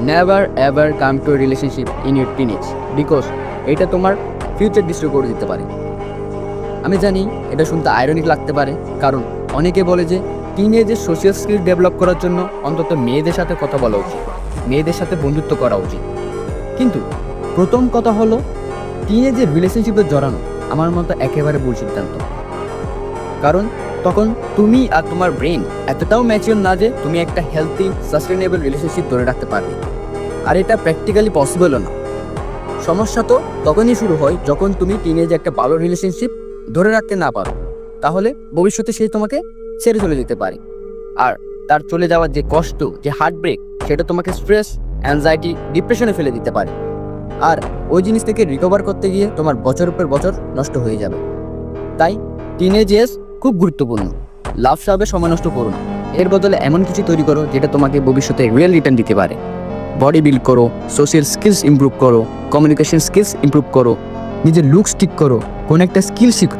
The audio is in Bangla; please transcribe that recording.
Never ever come to relationship in your teenage, because এটা তোমার ফিউচার ডিস্ট্রয় করে দিতে পারে। আমি জানি এটা শুনতে আইরনিক লাগতে পারে, কারণ অনেকে বলে যে টিনেজের সোশ্যাল স্কিল ডেভেলপ করার জন্য অন্তত মেয়েদের সাথে কথা বলা উচিত, মেয়েদের সাথে বন্ধুত্ব করা উচিত। কিন্তু প্রথম কথা হলো, টিনেজের রিলেশনশিপে জড়ানো আমার মতো একেবারে ভুল সিদ্ধান্ত। কারণ তখন তুমি আর তোমার ব্রেন এতটাও ম্যাচিওর না যে তুমি একটা হেলথি সাস্টেনেবল রিলেশনশিপ ধরে রাখতে পারবে, আর এটা প্র্যাকটিক্যালি পসিবলও না। সমস্যা তো তখনই শুরু হয় যখন তুমি টিনেজে একটা ভালো রিলেশনশিপ ধরে রাখতে না পারো, তাহলে ভবিষ্যতে সে তোমাকে ছেড়ে চলে যেতে পারে। আর তার চলে যাওয়ার যে কষ্ট, যে হার্টব্রেক, সেটা তোমাকে স্ট্রেস, অ্যাংজাইটি, ডিপ্রেশনে ফেলে দিতে পারে। আর ওই জিনিস থেকে রিকভার করতে গিয়ে তোমার বছরের পর বছর নষ্ট হয়ে যাবে। তাই টিনেজ এজ খুব গুরুত্বপূর্ণ। লাভ সাবে সময় নষ্ট করো না, এর বদলে এমন কিছু তৈরি করো যেটা তোমাকে ভবিষ্যতে রিয়েল রিটার্ন দিতে পারে। বডি বিল্ড করো, সোশ্যাল স্কিলস ইমপ্রুভ করো, কমিউনিকেশন স্কিলস ইমপ্রুভ করো, নিজের লুকস ঠিক করো, কোনো একটা স্কিল শিখো।